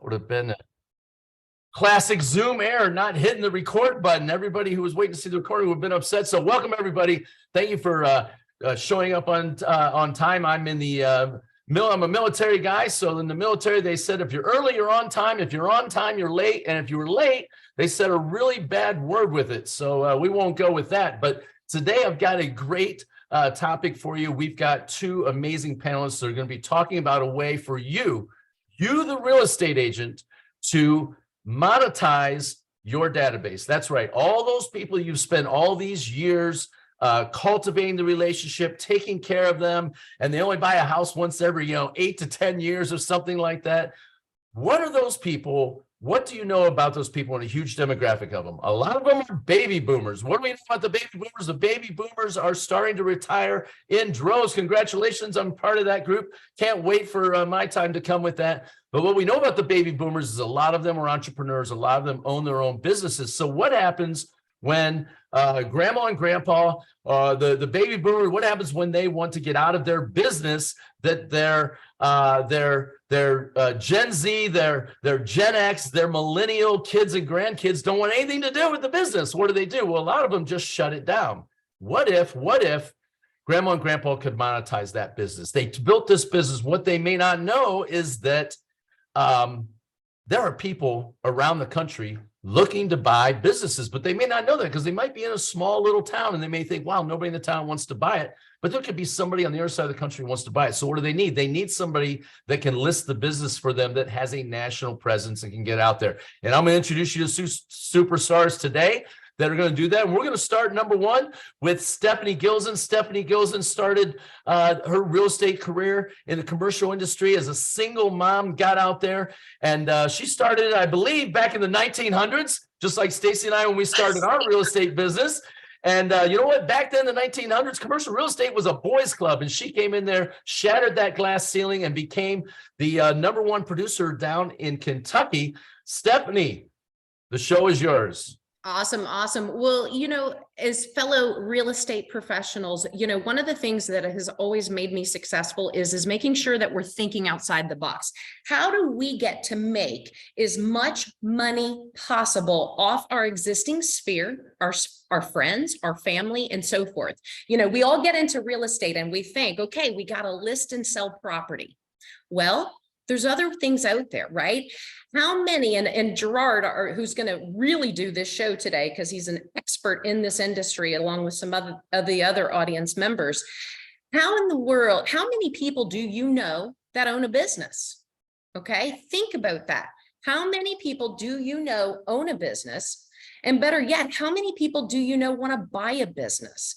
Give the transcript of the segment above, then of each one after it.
would have been a classic Zoom error, not hitting the record button. Everybody who was waiting to see the recording would have been upset. So welcome, everybody. Thank you for showing up on time. I'm in the I'm a military guy. So in the military, they said, if you're early, you're on time. If you're on time, you're late. And if you were late, they said a really bad word with it. So we won't go with that. But today I've got a great topic for you. We've got two amazing panelists that are going to be talking about a way for you, the real estate agent, to monetize your database. That's right. All those people you've spent all these years cultivating the relationship, taking care of them, and they only buy a house once every 8 to 10 years or something like that. What are those people? What do you know about those people and a huge demographic of them? A lot of them are baby boomers. What do we know about the baby boomers? The baby boomers are starting to retire in droves. Congratulations, I'm part of that group. Can't wait for my time to come with that. But what we know about the baby boomers is a lot of them are entrepreneurs. A lot of them own their own businesses. So what happens when grandma and grandpa, the baby boomer, what happens when they want to get out of their business that their Gen Z, their Gen X, their millennial kids and grandkids don't want anything to do with the business? What do? Well, a lot of them just shut it down. What if grandma and grandpa could monetize that business? They built this business. What they may not know is that there are people around the country looking to buy businesses, but they may not know that because they might be in a small little town and they may think, wow, nobody in the town wants to buy it. But there could be somebody on the other side of the country who wants to buy it. So what do they need? They need somebody that can list the business for them, that has a national presence and can get out there. And I'm going to introduce you to superstars today that are going to do that. And we're going to start, number one, with Stephanie Gilson. Stephanie Gilson started her real estate career in the commercial industry as a single mom, got out there, and she started, I believe, back in the 1900s, just like Stacy and I when we started our real estate business. And you know what? Back then, in the 1900s, commercial real estate was a boys' club, and she came in there, shattered that glass ceiling, and became the number one producer down in Kentucky. Stephanie, the show is yours. Awesome. Well, as fellow real estate professionals, one of the things that has always made me successful is making sure that we're thinking outside the box. How do we get to make as much money possible off our existing sphere, our friends, our family, and so forth? We all get into real estate and we think, okay, we got to list and sell property. Well, there's other things out there, right? How many, and Gerard, who's going to really do this show today because he's an expert in this industry along with some of the other audience members. How in the world, how many people do you know that own a business? Okay, think about that. How many people do you know own a business? And better yet, how many people do you know want to buy a business?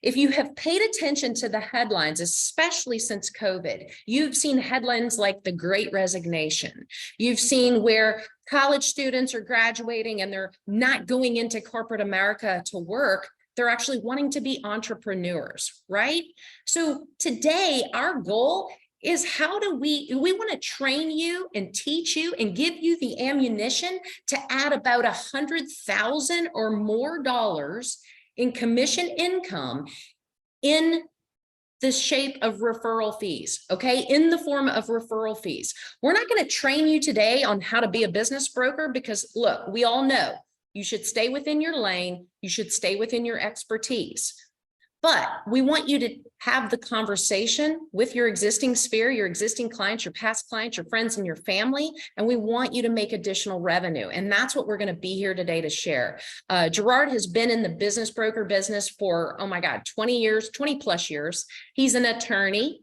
If you have paid attention to the headlines, especially since COVID, you've seen headlines like the Great Resignation. You've seen where college students are graduating and they're not going into corporate America to work. They're actually wanting to be entrepreneurs, right? So today, our goal is how do we want to train you and teach you and give you the ammunition to add about $100,000 or more dollars in commission income in the shape of referral fees, okay? In the form of referral fees. We're not going to train you today on how to be a business broker because, look, we all know you should stay within your lane. You should stay within your expertise. But we want you to have the conversation with your existing sphere, your existing clients, your past clients, your friends, and your family. And we want you to make additional revenue. And that's what we're going to be here today to share. Gerard has been in the business broker business for, oh my God, 20 years, 20 plus years. He's an attorney.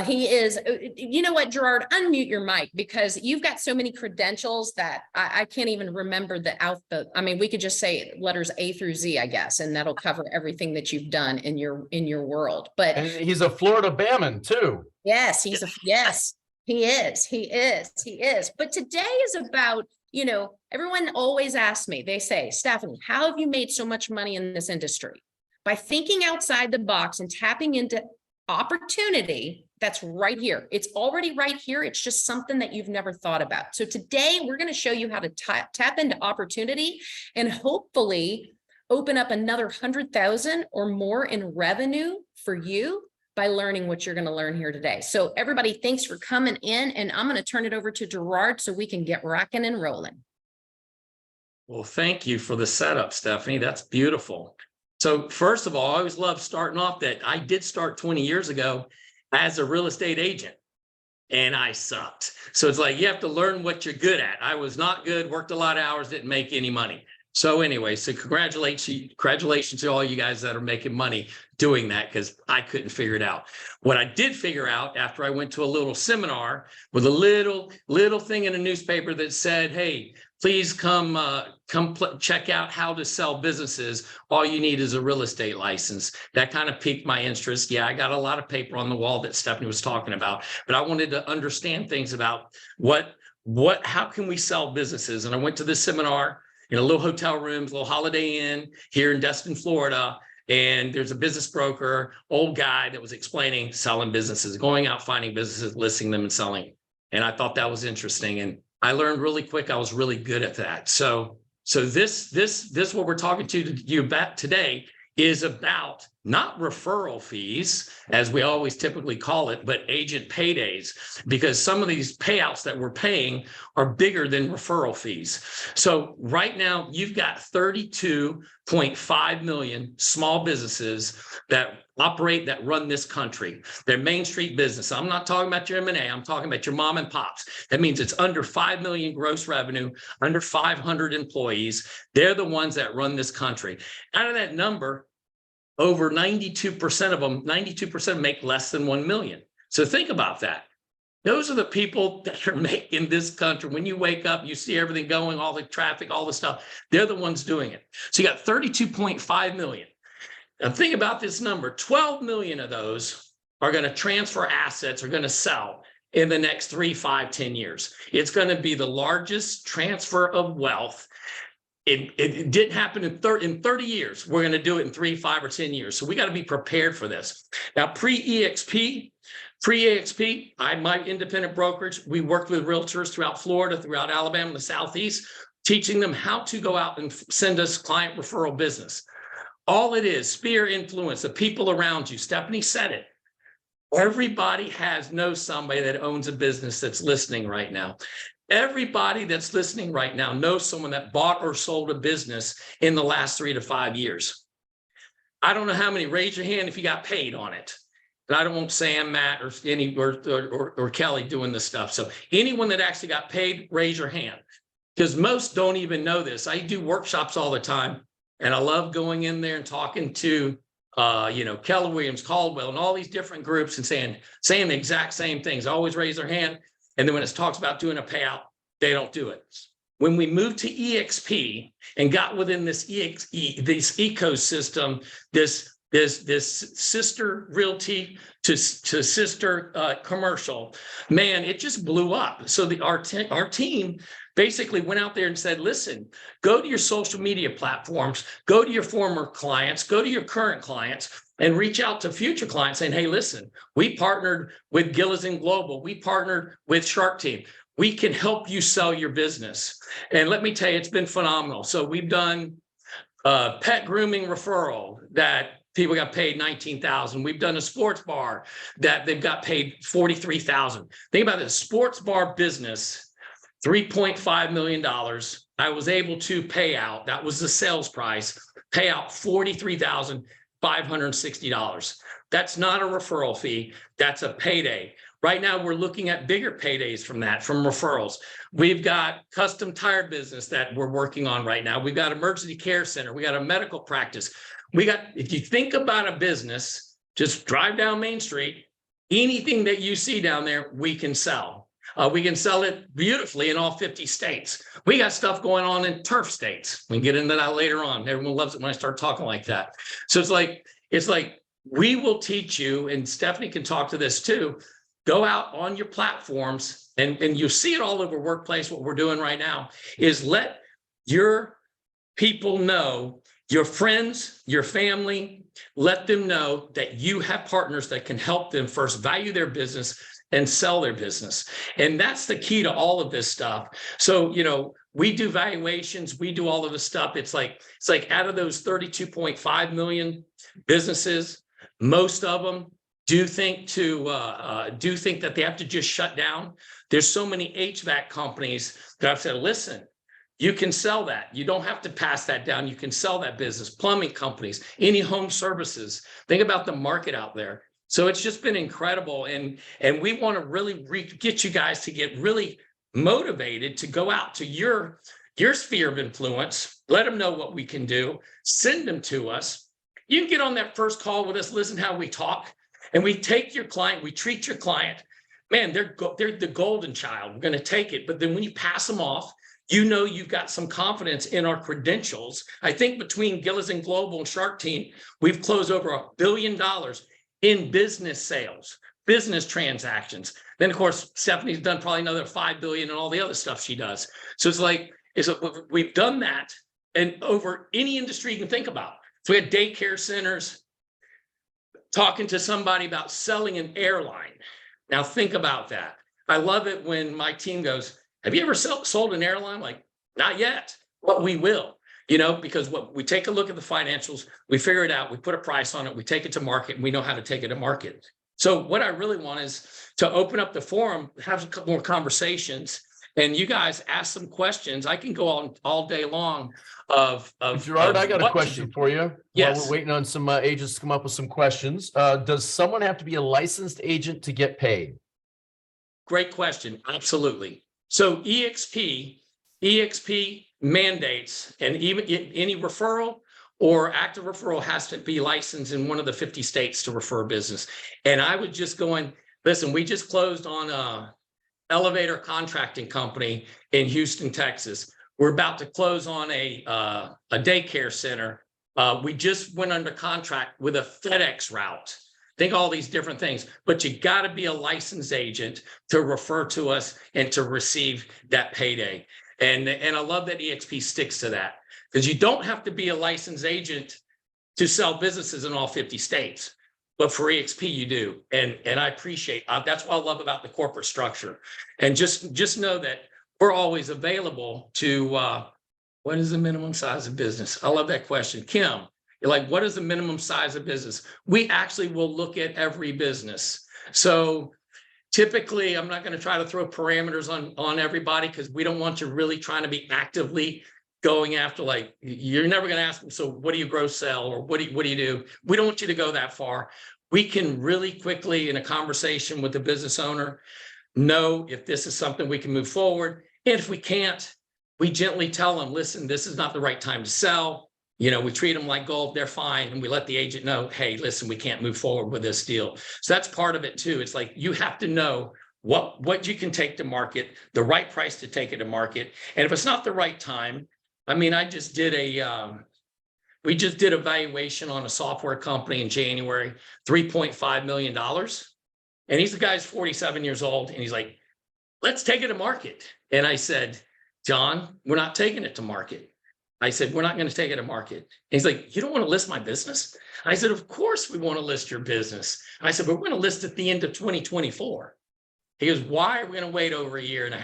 He is, you know what, Gerard, unmute your mic because you've got so many credentials that I can't even remember the alphabet. I mean, we could just say letters A through Z, I guess, and that'll cover everything that you've done in your world. But and he's a Florida Bamman too. Yes, yes, he is. But today is about, everyone always asks me, they say, Stephanie, how have you made so much money in this industry? By thinking outside the box and tapping into opportunity that's right here. It's already right here. It's just something that you've never thought about. So today we're going to show you how to tap into opportunity and hopefully open up another 100,000 or more in revenue for you by learning what you're going to learn here today. So everybody, thanks for coming in, and I'm going to turn it over to Gerard so we can get rocking and rolling. Well, thank you for the setup, Stephanie. That's beautiful. So first of all, I always love starting off that I did start 20 years ago as a real estate agent, and I sucked. So it's like you have to learn what you're good at. I was not good, worked a lot of hours, didn't make any money. So anyway, so congratulations to all you guys that are making money doing that, because I couldn't figure it out. What I did figure out after I went to a little seminar with a little thing in a newspaper that said, hey, please come check out how to sell businesses. All you need is a real estate license. That kind of piqued my interest. Yeah, I got a lot of paper on the wall that Stephanie was talking about, but I wanted to understand things about how can we sell businesses? And I went to this seminar in a little hotel room, little Holiday Inn here in Destin, Florida. And there's a business broker, old guy that was explaining selling businesses, going out, finding businesses, listing them and selling. And I thought that was interesting. And I learned really quick. I was really good at that. So this what we're talking to you about today is about not referral fees, as we always typically call it, but agent paydays, because some of these payouts that we're paying are bigger than referral fees. So right now you've got 32.5 million small businesses that operate, that run this country. They're Main Street business. I'm not talking about your M&A. I'm talking about your mom and pops. That means it's under 5 million gross revenue, under 500 employees. They're the ones that run this country. Out of that number, over 92% of them make less than 1 million. So think about that. Those are the people that are making this country. When you wake up, you see everything going, all the traffic, all the stuff. They're the ones doing it. So you got 32.5 million. Now think about this number. 12 million of those are going to transfer assets, are going to sell in the next 3, 5, 10 years. It's going to be the largest transfer of wealth. It didn't happen in 30 years. We're going to do it in 3, 5, or 10 years. So we got to be prepared for this. Now, pre-EXP, my independent brokerage, we worked with realtors throughout Florida, throughout Alabama, and the Southeast, teaching them how to go out and send us client referral business. All it is, sphere influence, the people around you. Stephanie said it. Everybody knows somebody that owns a business that's listening right now. Everybody that's listening right now knows someone that bought or sold a business in the last 3 to 5 years. I don't know how many. Raise your hand if you got paid on it. And I don't want Sam, Matt, or Kelly doing this stuff. So anyone that actually got paid, raise your hand, because most don't even know this. I do workshops all the time, and I love going in there and talking to Keller Williams, Caldwell, and all these different groups and saying the exact same things. Always raise their hand. And then when it talks about doing a payout, they don't do it. When we moved to EXP and got within this ecosystem, this sister realty to sister commercial, man, it just blew up. So our team basically went out there and said, listen, go to your social media platforms, go to your former clients, go to your current clients, and reach out to future clients saying, hey, listen, we partnered with Gillis and Global. We partnered with Shark Team. We can help you sell your business. And let me tell you, it's been phenomenal. So we've done pet grooming referral that people got paid $19,000. We've done a sports bar that they've got paid $43,000. Think about this sports bar business, $3.5 million. I was able to pay out, that was the sales price, pay out $43,560. That's not a referral fee. That's a payday. Right now, we're looking at bigger paydays from referrals. We've got custom tire business that we're working on right now. We've got emergency care center. We got a medical practice. If you think about a business, just drive down Main Street, anything that you see down there, we can sell. We can sell it beautifully in all 50 states. We got stuff going on in turf states. We can get into that later on. Everyone loves it when I start talking like that. So it's like we will teach you, and Stephanie can talk to this too. Go out on your platforms, and you see it all over workplace. What we're doing right now is let your people know, your friends, your family, let them know that you have partners that can help them first value their business and sell their business. And that's the key to all of this stuff. So, we do valuations, we do all of this stuff. It's like out of those 32.5 million businesses, most of them do think that they have to just shut down. There's so many HVAC companies that I've said, listen, you can sell that. You don't have to pass that down. You can sell that business. Plumbing companies, any home services. Think about the market out there. So it's just been incredible. And we want to really get you guys to get really motivated to go out to your sphere of influence. Let them know what we can do. Send them to us. You can get on that first call with us, listen how we talk. And we take your client, we treat your client. Man, they're the golden child. We're going to take it. But then when you pass them off, you know you've got some confidence in our credentials. I think between Gillis and Global and Shark Team, we've closed over $1 billion in business sales, business transactions. Then, of course, Stephanie's done probably another $5 billion and all the other stuff she does. So it's like, we've done that and over any industry you can think about. So we had daycare centers, talking to somebody about selling an airline. Now think about that. I love it when my team goes, have you ever sold an airline? Like, not yet, but we will, because we take a look at the financials, we figure it out, we put a price on it, we take it to market, and we know how to take it to market. So what I really want is to open up the forum, have a couple more conversations, and you guys ask some questions. I can go on all day long Gerard, I got a question for you. Yes. While we're waiting on some agents to come up with some questions. Does someone have to be a licensed agent to get paid? Great question. Absolutely. So EXP mandates, and even any referral or active referral has to be licensed in one of the 50 states to refer business. And I would just go in, listen, we just closed on a elevator contracting company in Houston, Texas. We're about to close on a daycare center. We just went under contract with a FedEx route. Think all these different things, but you got to be a licensed agent to refer to us and to receive that payday. And I love that EXP sticks to that, because you don't have to be a licensed agent to sell businesses in all 50 states. But for EXP, you do. And I appreciate, that's what I love about the corporate structure. And just know that we're always available to, what is the minimum size of business? I love that question. Kim, you're like, what is the minimum size of business? We actually will look at every business. So typically, I'm not going to try to throw parameters on everybody, because we don't want you really trying to be actively going after, like, you're never going to ask them, so what do you gross sell, or what do you do? We don't want you to go that far. We can really quickly, in a conversation with the business owner, know if this is something we can move forward. And if we can't, we gently tell them, listen, this is not the right time to sell. We treat them like gold, they're fine. And we let the agent know, hey, listen, we can't move forward with this deal. So that's part of it too. It's like, you have to know what you can take to market, the right price to take it to market. And if it's not the right time, I mean, we just did a valuation on a software company in January, $3.5 million. And the guy's 47 years old. And he's like, let's take it to market. And I said, John, we're not taking it to market. I said, we're not going to take it to market. And he's like, you don't want to list my business? I said, of course we want to list your business. And I said, but we're going to list at the end of 2024. He goes, why are we going to wait over 1.5 years?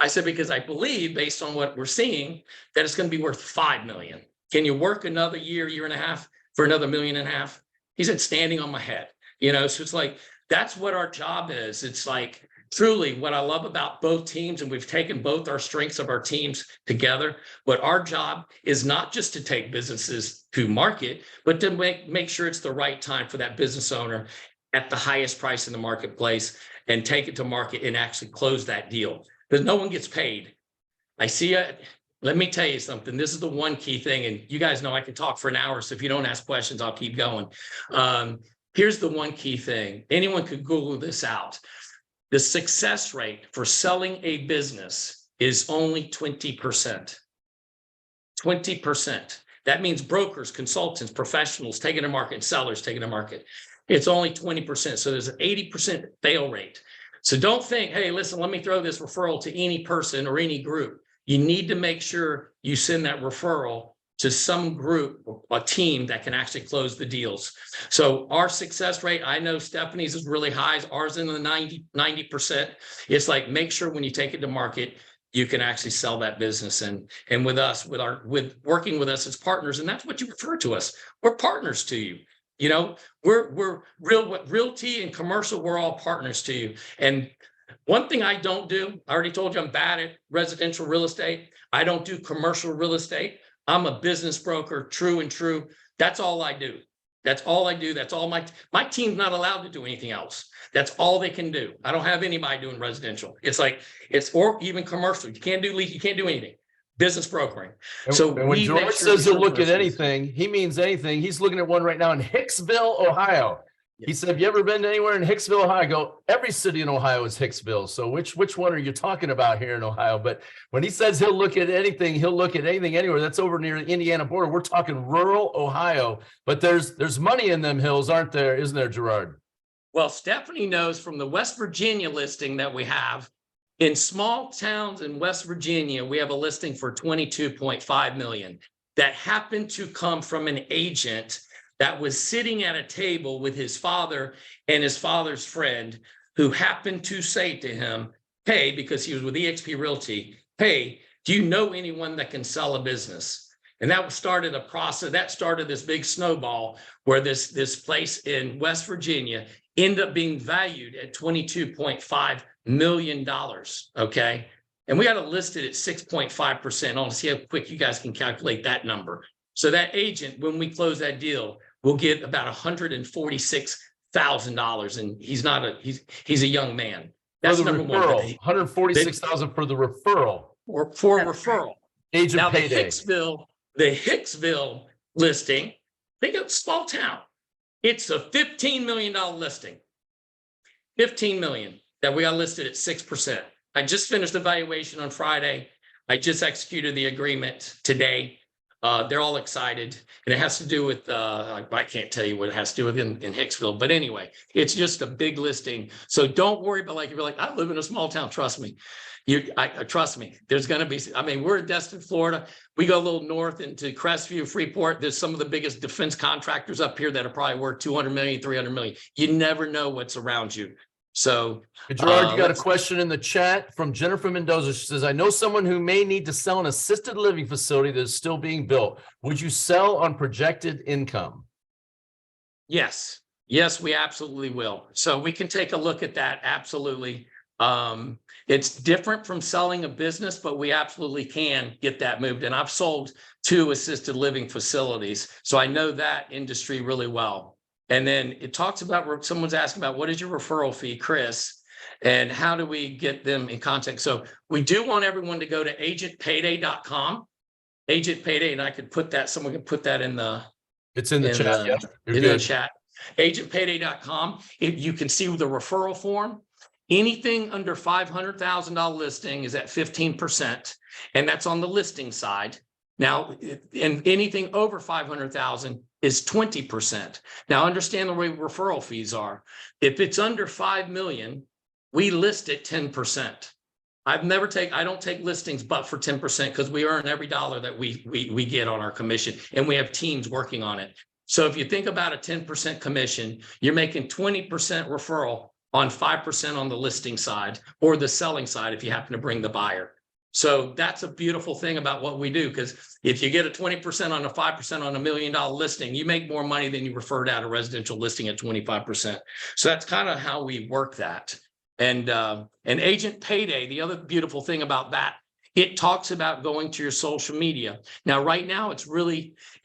I said, because I believe, based on what we're seeing, that it's going to be worth $5 million. Can you work another year and a half for another $1.5 million? He said, standing on my head. So it's like, that's what our job is. It's like, truly what I love about both teams, and we've taken both our strengths of our teams together, but our job is not just to take businesses to market, but to make sure it's the right time for that business owner at the highest price in the marketplace, and take it to market and actually close that deal, because no one gets paid. I see it. Let me tell you something. This is the one key thing, and you guys know I can talk for an hour, so if you don't ask questions, I'll keep going. Here's the one key thing. Anyone could Google this out. The success rate for selling a business is only 20%. 20%. That means brokers, consultants, professionals taking to market, and sellers taking to market. It's only 20%. So there's an 80% fail rate. So don't think, hey, listen, let me throw this referral to any person or any group. You need to make sure you send that referral to some group, a team that can actually close the deals. So our success rate, I know Stephanie's is really high. Ours in the 90%. It's like, make sure when you take it to market, you can actually sell that business. And with us, with working with us as partners, and that's what you refer to us. We're partners to you. You know, realty and commercial, we're all partners to you. And one thing I don't do, I already told you I'm bad at residential real estate. I don't do commercial real estate. I'm a business broker, true and true. That's all I do. That's all I do. That's all my team's not allowed to do anything else. That's all they can do. I don't have anybody doing residential. Or even commercial. You can't do lease, you can't do anything. Business brokering. And when we make George sure says we he'll look at serve anything, he means anything. He's looking at one right now in Hicksville, Ohio. He said, have you ever been anywhere in Hicksville, Ohio? I go, every city in Ohio is Hicksville. So which one are you talking about here in Ohio? But when he says he'll look at anything, he'll look at anything anywhere. That's over near the Indiana border. We're talking rural Ohio. But there's money in them hills, aren't there? Isn't there, Gerard? Well, Stephanie knows from the West Virginia listing that we have, in small towns in West Virginia, we have a listing for 22.5 million that happened to come from an agent that was sitting at a table with his father and his father's friend, who happened to say to him, hey, because he was with eXp Realty, hey, do you know anyone that can sell a business? And that started a process, that started this big snowball where this place in West Virginia ended up being valued at $22.5 million, okay? And we got it listed at 6.5%. I want to see how quick you guys can calculate that number. So that agent, when we close that deal, will get about $146,000, and he's a young man. That's for the number referral, one. 146,000 for the referral. Or for referral. Agent Now payday. the Hicksville listing, think of small town. It's a $15 million listing. 15 million that we got listed at 6%. I just finished the valuation on Friday. I just executed the agreement today. They're all excited, and it has to do with, I can't tell you what it has to do with in Hicksville, but anyway, it's just a big listing. So don't worry about, like, if you're like, I live in a small town, trust me. Trust me, there's going to be, I mean, we're in Destin, Florida. We go a little north into Crestview, Freeport. There's some of the biggest defense contractors up here that are probably worth 200 million, 300 million. You never know what's around you. So, hey, Gerard, you got a question in the chat from Jennifer Mendoza. She says, I know someone who may need to sell an assisted living facility that is still being built. Would you sell on projected income? Yes, we absolutely will. So we can take a look at that. Absolutely. It's different from selling a business, but we absolutely can get that moved. And I've sold 2 assisted living facilities, so I know that industry really well. And then it talks about, someone's asking about, what is your referral fee, Chris? And how do we get them in contact? So we do want everyone to go to agentpayday.com. Agent Payday, and I could put that, someone can put that in the, it's in the chat. Yeah, in the chat. Agentpayday.com. You can see the referral form. Anything under $500,000 listing is at 15%, and that's on the listing side. Now, and anything over 500,000 is 20%. Now, understand the way referral fees are. If it's under 5 million, we list at 10%. I don't take listings but for 10%, because we earn every dollar that we get on our commission, and we have teams working on it. So if you think about a 10% commission, you're making 20% referral on 5% on the listing side or the selling side if you happen to bring the buyer. So that's a beautiful thing about what we do, because if you get a 20% on a 5% on $1 million listing, you make more money than you referred out a residential listing at 25%. So that's kind of how we work that. And Agent Payday, the other beautiful thing about that, it talks about going to your social media. Now, right now, it's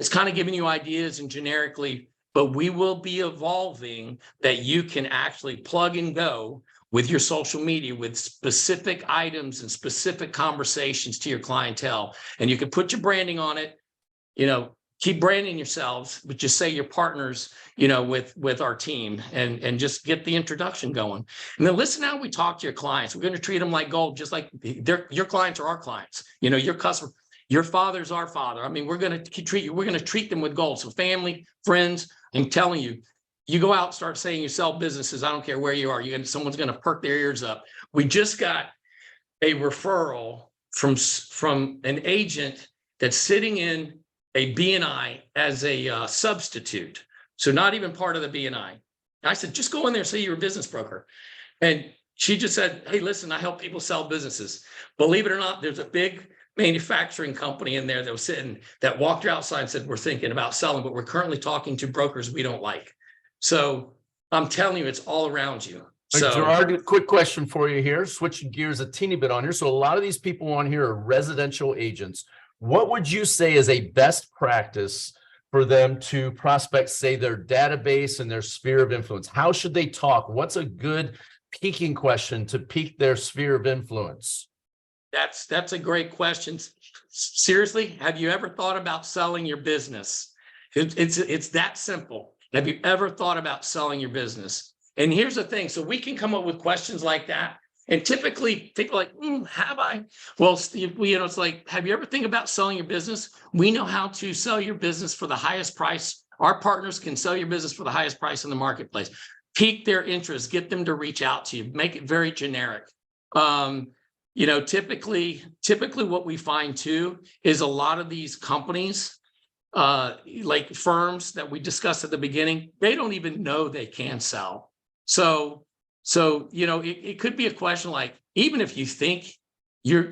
kind of giving you ideas and generically, but we will be evolving that you can actually plug and go with your social media with specific items and specific conversations to your clientele. And you can put your branding on it, keep branding yourselves, but just say you're partners, with our team, and just get the introduction going. And then listen how we talk to your clients. We're going to treat them like gold, just like your clients are our clients. Your customer, your father's our father. I mean, we're going to treat them with gold. So family, friends, I'm telling you, you go out, start saying you sell businesses. I don't care where you are. Someone's going to perk their ears up. We just got a referral from an agent that's sitting in a BNI as a substitute. So not even part of the BNI. I said, just go in there and say you're a business broker. And she just said, hey, listen, I help people sell businesses. Believe it or not, there's a big manufacturing company in there that was sitting, that walked her outside and said, we're thinking about selling, but we're currently talking to brokers we don't like. So I'm telling you, it's all around you. So Gerard, quick question for you here, switching gears a teeny bit on here. So a lot of these people on here are residential agents. What would you say is a best practice for them to prospect, say, their database and their sphere of influence? How should they talk? What's a good peaking question to peak their sphere of influence? that's a great question. Seriously, have you ever thought about selling your business? It's that simple. Have you ever thought about selling your business? And here's the thing. So we can come up with questions like that. And typically people are like, have I? Well, Steve, it's like, have you ever think about selling your business? We know how to sell your business for the highest price. Our partners can sell your business for the highest price in the marketplace. Pique their interest, get them to reach out to you, make it very generic. Typically what we find too is a lot of these companies, like firms that we discussed at the beginning, they don't even know they can sell. So it could be a question like, even if you think your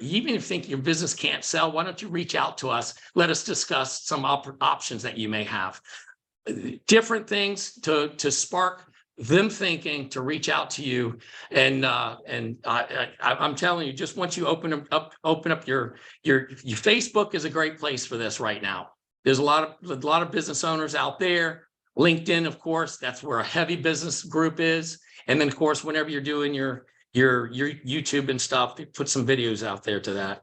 business can't sell, why don't you reach out to us? Let us discuss some options that you may have. Different things to spark them thinking to reach out to you. And I'm telling you, just once you open up your Facebook is a great place for this right now. There's a lot of business owners out there. LinkedIn, of course, that's where a heavy business group is. And then, of course, whenever you're doing your YouTube and stuff, they put some videos out there to that.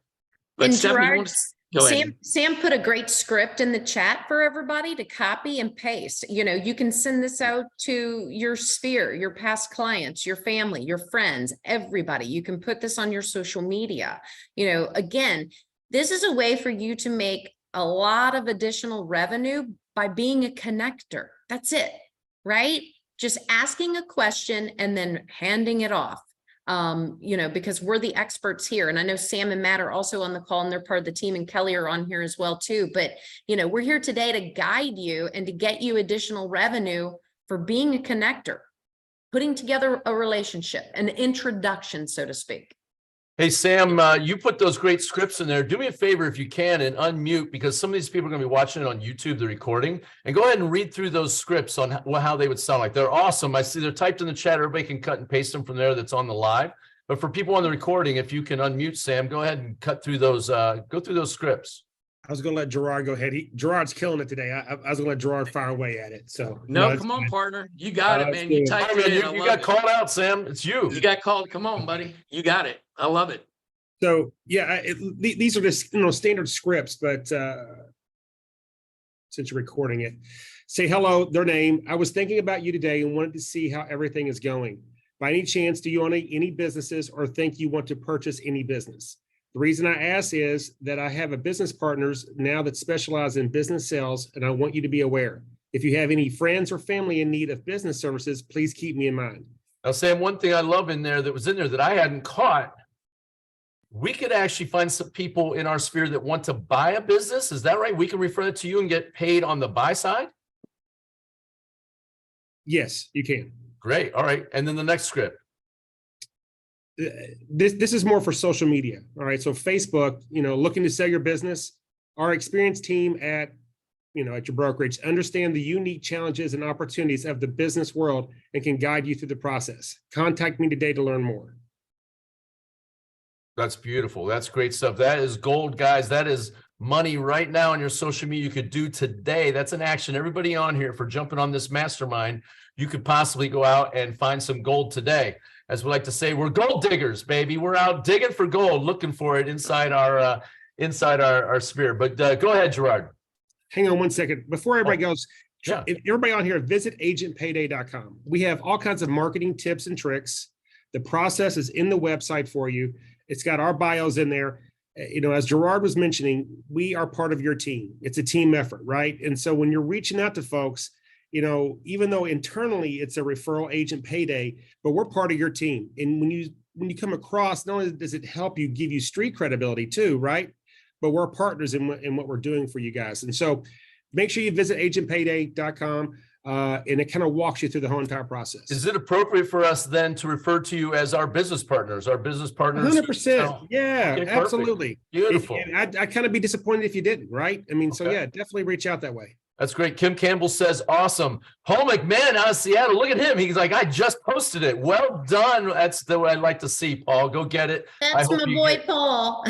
But And Stephanie, Gerard, go ahead. Sam put a great script in the chat for everybody to copy and paste. You can send this out to your sphere, your past clients, your family, your friends, everybody. You can put this on your social media. Again, this is a way for you to make a lot of additional revenue by being a connector. That's it, right? Just asking a question and then handing it off. Because we're the experts here. And I know Sam and Matt are also on the call and they're part of the team, and Kelly are on here as well too. But, we're here today to guide you and to get you additional revenue for being a connector, putting together a relationship, an introduction, so to speak. Hey, Sam, you put those great scripts in there. Do me a favor if you can and unmute, because some of these people are going to be watching it on YouTube, the recording, and go ahead and read through those scripts on how they would sound like. They're awesome. I see they're typed in the chat. Everybody can cut and paste them from there that's on the live. But for people on the recording, if you can unmute, Sam, go ahead and cut through those, go through those scripts. I was going to let Gerard go ahead. Gerard's killing it today. I was going to let Gerard fire away at it. So no, come on, partner. You got it, man. You typed it in. You got called out, Sam. It's you. You got called. Come on, buddy. You got it. I love it. So yeah, these are just standard scripts, but since you're recording it, say hello, their name. I was thinking about you today and wanted to see how everything is going. By any chance, do you own any businesses or think you want to purchase any business? The reason I ask is that I have a business partners now that specialize in business sales, and I want you to be aware. If you have any friends or family in need of business services, please keep me in mind. Now, Sam, one thing I love in there that was in there that I hadn't caught, we could actually find some people in our sphere that want to buy a business. Is that right? We can refer it to you and get paid on the buy side? Yes, you can. Great. All right. And then the next script. This is more for social media. All right. So Facebook, looking to sell your business, our experienced team at your brokerage understand the unique challenges and opportunities of the business world and can guide you through the process. Contact me today to learn more. That's beautiful. That's great stuff. That is gold, guys. That is money right now on your social media you could do today. That's an action. Everybody on here for jumping on this mastermind, you could possibly go out and find some gold today. As we like to say, we're gold diggers, baby. We're out digging for gold, looking for it inside our sphere. But go ahead, Gerard. Hang on one second. Before everybody goes, yeah. If everybody on here, visit agentpayday.com. We have all kinds of marketing tips and tricks. The process is in the website for you. It's got our bios in there. As Gerard was mentioning, we are part of your team. It's a team effort, right? And so when you're reaching out to folks, even though internally it's a referral agent payday, but we're part of your team. And when you come across, not only does it help you, give you street credibility too, right? But we're partners in what we're doing for you guys. And so make sure you visit agentpayday.com. and it kind of walks you through the whole entire process. Is it appropriate for us then to refer to you as our business partners? 100%. Yeah, Okay, perfect. absolutely. Beautiful. I'd kind of be disappointed if you didn't, right? I mean, so Okay. yeah, definitely reach out that way. That's great. Kim Campbell says, awesome. Paul McMahon out of Seattle. Look at him. He's like, I just posted it. Well done. That's the way I'd like to see, Paul. Go get it. That's my boy, Paul.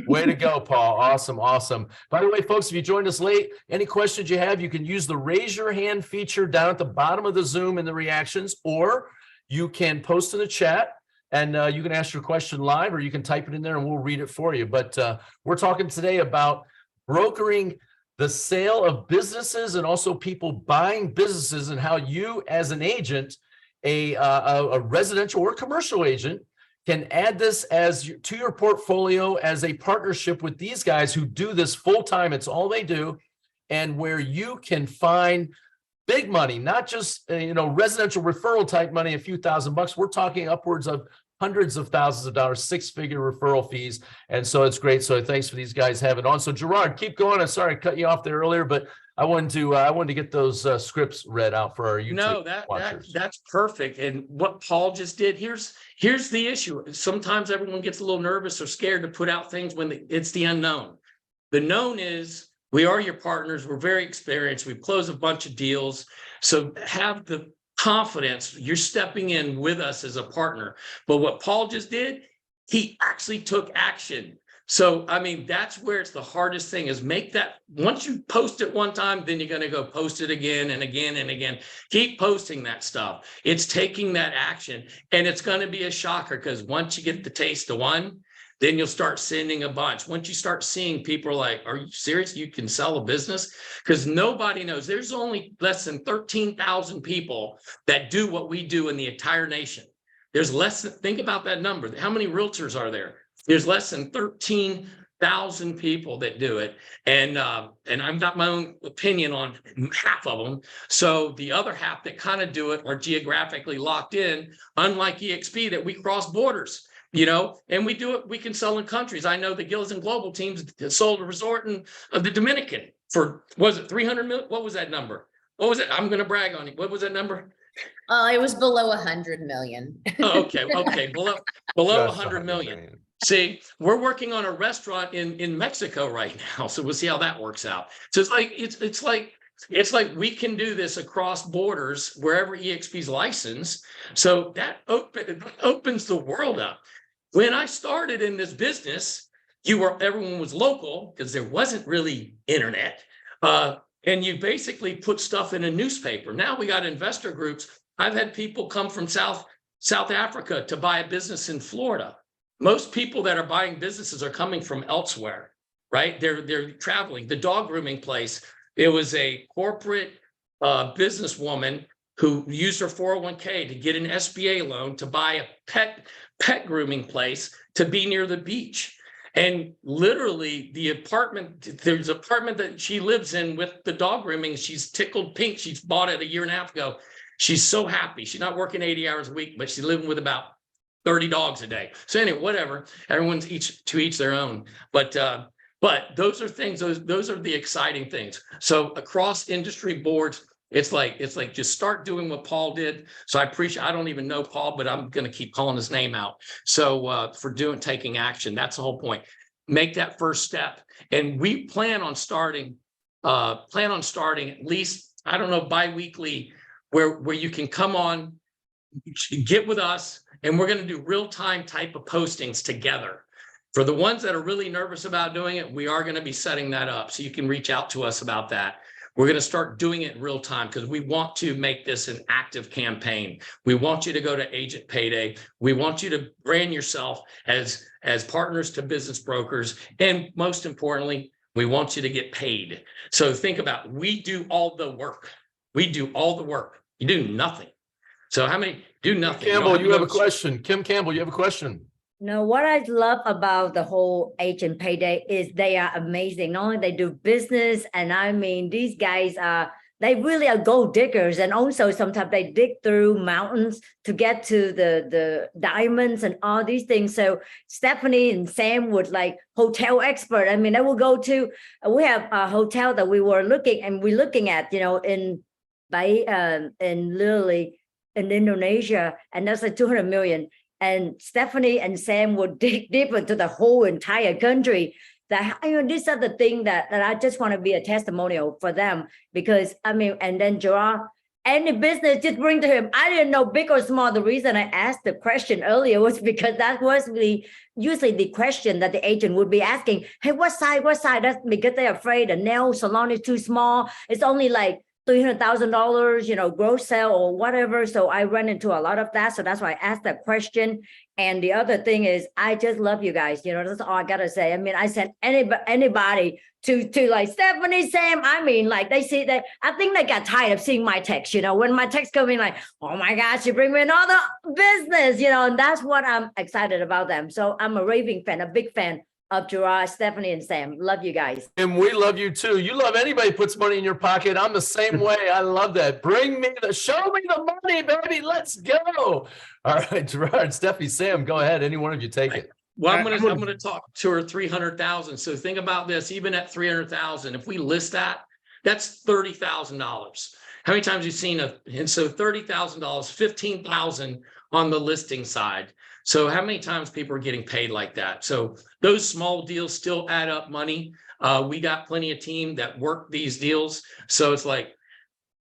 Way to go, Paul. Awesome. Awesome. By the way, folks, if you joined us late, any questions you have, you can use the raise your hand feature down at the bottom of the Zoom in the reactions, or you can post in the chat and you can ask your question live, or you can type it in there and we'll read it for you. But we're talking today about brokering the sale of businesses and also people buying businesses, and how you as an agent, a residential or commercial agent, can add this to your portfolio as a partnership with these guys who do this full time. It's all they do, and where you can find big money, not just residential referral type money, a few $1,000s. We're talking upwards of hundreds of thousands of dollars, 6-figure referral fees. And so it's great. So thanks for these guys having on. So Gerard, keep going. I'm sorry I cut you off there earlier, but I wanted to get those scripts read out for our YouTube watchers. That's perfect. And what Paul just did, here's the issue. Sometimes everyone gets a little nervous or scared to put out things when it's the unknown. The known is we are your partners. We're very experienced. We've closed a bunch of deals. So have the confidence you're stepping in with us as a partner. But what Paul just did, he actually took action. So, I mean, that's where it's the hardest thing, is make that, once you post it one time, then you're going to go post it again and again and again. Keep posting that stuff. It's taking that action, and it's going to be a shocker, because once you get the taste of one, then you'll start sending a bunch. Once you start seeing people are like, are you serious? You can sell a business? Because nobody knows. There's only less than 13,000 people that do what we do in the entire nation. There's less than, think about that number. How many realtors are there? There's less than 13,000 people that do it. And I've got my own opinion on half of them. So the other half that kind of do it are geographically locked in, unlike EXP that we cross borders. And we do it. We can sell in countries. I know the Gills and Global teams sold a resort in the Dominican for, was it 300 million? What was that number? What was it? I'm going to brag on it. What was that number? It was below 100 million. Oh, okay. Below 100 million. See, we're working on a restaurant in Mexico right now. So we'll see how that works out. So it's like we can do this across borders wherever EXP's licensed. So that opens the world up. When I started in this business, everyone was local because there wasn't really internet. And you basically put stuff in a newspaper. Now we got investor groups. I've had people come from South Africa to buy a business in Florida. Most people that are buying businesses are coming from elsewhere, right? They're traveling. The dog grooming place, it was a corporate businesswoman who used her 401k to get an SBA loan to buy a pet grooming place to be near the beach. And literally there's an apartment that she lives in with the dog grooming. She's tickled pink. She's bought it a year and a half ago. She's so happy. She's not working 80 hours a week, but she's living with about 30 dogs a day. So anyway, whatever. Everyone's to each their own. But those are things, those are the exciting things. So across industry boards, it's like just start doing what Paul did. So I don't even know Paul, but I'm going to keep calling his name out. So for taking action, that's the whole point. Make that first step. And we plan on starting at least, I don't know, bi-weekly, where you can come on, get with us, and we're going to do real-time type of postings together. For the ones that are really nervous about doing it, we are going to be setting that up. So you can reach out to us about that. We're going to start doing it in real time because we want to make this an active campaign. We want you to go to Agent Payday. We want you to brand yourself as partners to business brokers. And most importantly, we want you to get paid. So think about, we do all the work. We do all the work. You do nothing. So how many do nothing? Campbell, you have a question. Kim Campbell, you have a question. No, what I love about the whole Agent Payday is they are amazing. Not only they do business, and I mean, these guys they really are gold diggers. And also sometimes they dig through mountains to get to the diamonds and all these things. So Stephanie and Sam would like hotel expert. I mean, they will go to, we have a hotel that we're looking at, in in literally in Indonesia, and that's like 200 million. And Stephanie and Sam will dig deeper to the whole entire country. That these are the things that I just want to be a testimonial for them, because I mean, and then Gerard, any business just bring to him. I didn't know big or small. The reason I asked the question earlier was because that was usually the question that the agent would be asking. Hey, what size? What size? That's because they're afraid the nail salon is too small. It's only like $300,000, gross sale or whatever. So I run into a lot of that. So that's why I asked that question. And the other thing is, I just love you guys. That's all I gotta say. I mean, I sent anybody to like Stephanie, Sam. I mean, like they see that. I think they got tired of seeing my text. When my text come in, like, oh my gosh, you bring me another business. And that's what I'm excited about them. So I'm a raving fan, a big fan of Gerard, Stephanie, and Sam. Love you guys. And we love you too. You love anybody who puts money in your pocket. I'm the same way. I love that. Show me the money, baby. Let's go. All right, Gerard, Stephanie, Sam, go ahead. Any one of you take it. Well, I'm gonna talk to her 300,000. So think about this. Even at 300,000, if we list that, that's $30,000. How many times you've seen and so $30,000, 15,000 on the listing side. So how many times people are getting paid like that? So those small deals still add up money. We got plenty of team that work these deals. So it's like,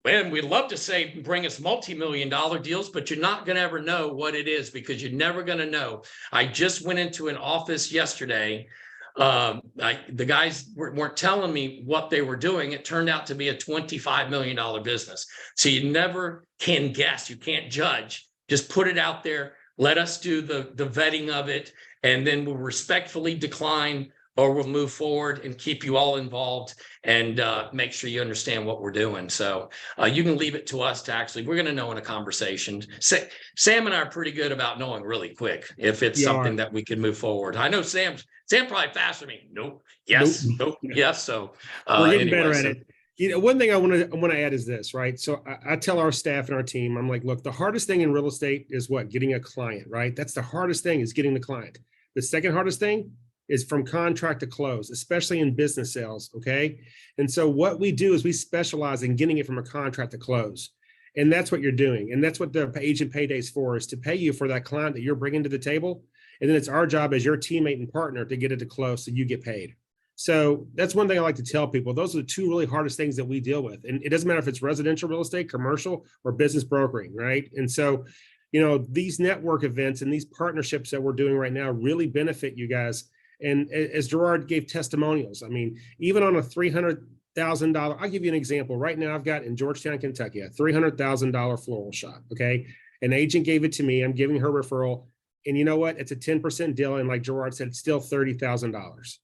man, we'd love to say bring us multi-million-dollar deals, but you're not going to ever know what it is because you're never going to know. I just went into an office yesterday. The guys weren't telling me what they were doing. It turned out to be a $25 million business. So you never can guess. You can't judge. Just put it out there. Let us do the vetting of it, and then we'll respectfully decline, or we'll move forward and keep you all involved and make sure you understand what we're doing. So you can leave it to us to we're going to know in a conversation. Sam and I are pretty good about knowing really quick if it's something that we can move forward. I know Sam probably faster than me. Nope. Yes. Nope. Yes. So we're getting better at it. One thing I want to add is this, right? So I tell our staff and our team, I'm like, look, the hardest thing in real estate is what? Getting a client, right? That's the hardest thing, is getting the client. The second hardest thing is from contract to close, especially in business sales, okay? And so what we do is we specialize in getting it from a contract to close. And that's what you're doing. And that's what the agent payday is for, is to pay you for that client that you're bringing to the table. And then it's our job as your teammate and partner to get it to close so you get paid. So that's one thing I like to tell people. Those are the two really hardest things that we deal with. And it doesn't matter if it's residential real estate, commercial, or business brokering, right? And so, these network events and these partnerships that we're doing right now really benefit you guys. And as Gerard gave testimonials, I mean, even on a $300,000, I'll give you an example. Right now, I've got in Georgetown, Kentucky, a $300,000 floral shop, okay? An agent gave it to me. I'm giving her referral. And you know what? It's a 10% deal. And like Gerard said, it's still $30,000.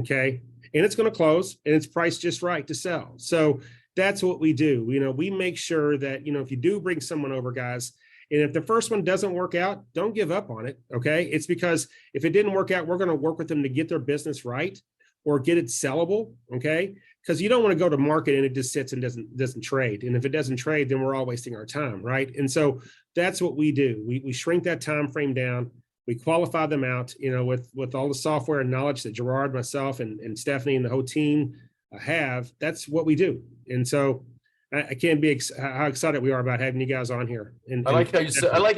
Okay. And it's going to close, and it's priced just right to sell. So that's what we do. We make sure that, if you do bring someone over, guys, and if the first one doesn't work out, don't give up on it. Okay. It's because if it didn't work out, we're going to work with them to get their business right or get it sellable. Okay. Because you don't want to go to market and it just sits and doesn't trade. And if it doesn't trade, then we're all wasting our time. Right. And so that's what we do. We shrink that time frame down. We qualify them out, with all the software and knowledge that Gerard, myself, and Stephanie and the whole team have. That's what we do. And so I can't be how excited we are about having you guys on here. And I like how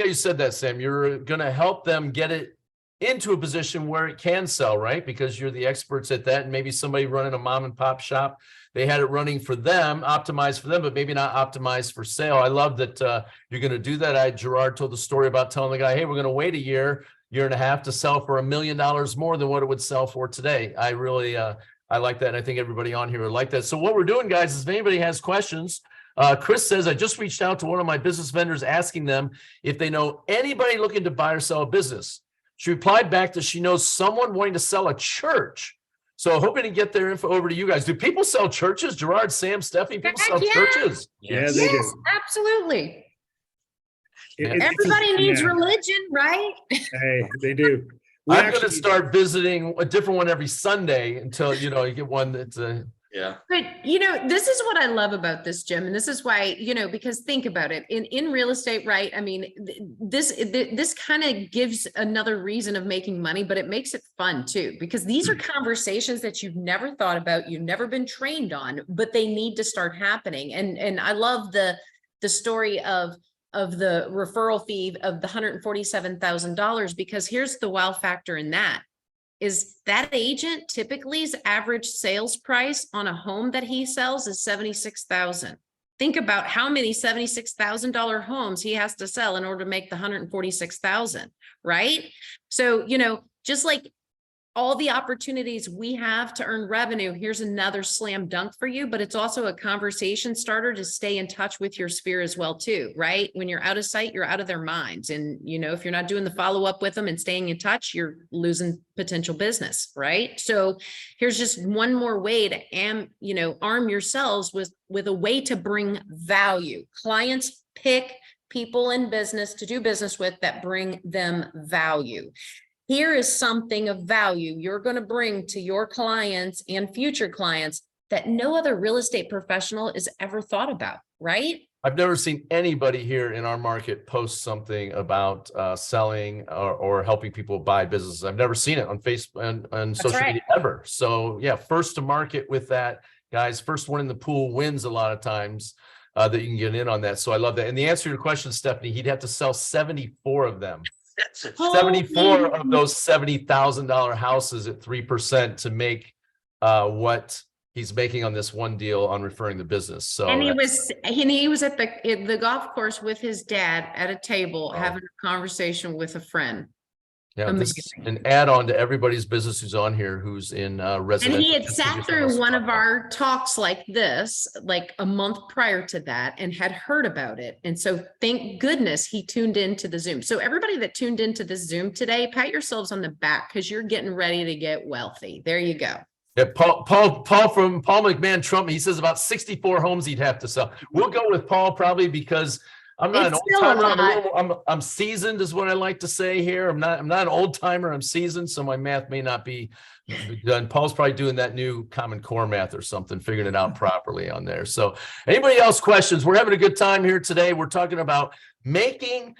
you said that, Sam. You're going to help them get it into a position where it can sell, right? Because you're the experts at that. And maybe somebody running a mom and pop shop, they had it running for them, optimized for them, but maybe not optimized for sale. I love that you're going to do that. Gerard told the story about telling the guy, hey, we're going to wait a year and a half to sell for $1 million more than what it would sell for today. I really, I like that. And I think everybody on here would like that. So what we're doing, guys, is if anybody has questions, Chris says, I just reached out to one of my business vendors asking them if they know anybody looking to buy or sell a business. She replied back that she knows someone wanting to sell a church. So hoping to get their info over to you guys. Do people sell churches? Gerard, Sam, Stephanie, people sell churches? Yeah, they do. Absolutely. Everybody needs religion, right? Hey, they do. I'm going to start visiting a different one every Sunday until, you get one that's Yeah. But you know, this is what I love about this, Jim, and this is why, you know, because think about it in real estate, right? I mean, this kind of gives another reason of making money, but it makes it fun too, because these are conversations that you've never thought about, you've never been trained on, but they need to start happening. And I love the story of the referral fee of the $147,000, because here's the wow factor in that. Is that agent typically's average sales price on a home that he sells is $76,000. Think about how many $76,000 homes he has to sell in order to make the $146,000, right? So, you know, just like all the opportunities we have to earn revenue, here's another slam dunk for you, but it's also a conversation starter to stay in touch with your sphere as well too, right? When you're out of sight, you're out of their minds. And, you know, if you're not doing the follow-up with them and staying in touch, you're losing potential business, right? So here's just one more way to arm yourselves with a way to bring value. Clients pick people in business to do business with that bring them value. Here is something of value you're going to bring to your clients and future clients that no other real estate professional is ever thought about, right? I've never seen anybody here in our market post something about selling or helping people buy businesses. I've never seen it on Facebook and social media ever. So yeah, first to market with that, guys. First one in the pool wins a lot of times that you can get in on that. So I love that. And the answer to your question, Stephanie, he'd have to sell 74 of them. 74 of those $70,000 houses at 3% to make what he's making on this one deal on referring the business. So and he was at the golf course with his dad at a table having a conversation with a friend. Yeah, this is an add-on to everybody's business who's on here, who's in residential. And he had sat through one of our talks like this, like a month prior to that, and had heard about it. And so thank goodness he tuned into the Zoom. So everybody that tuned into this Zoom today, pat yourselves on the back because you're getting ready to get wealthy. There you go. Yeah, Paul from Paul McMahon Trump, he says about 64 homes he'd have to sell. We'll go with Paul probably because I'm not an old timer. I'm seasoned, is what I like to say here. I'm not an old timer. I'm seasoned, so my math may not be done. Paul's probably doing that new Common Core math or something, figuring it out properly on there. So, anybody else questions? We're having a good time here today. We're talking about making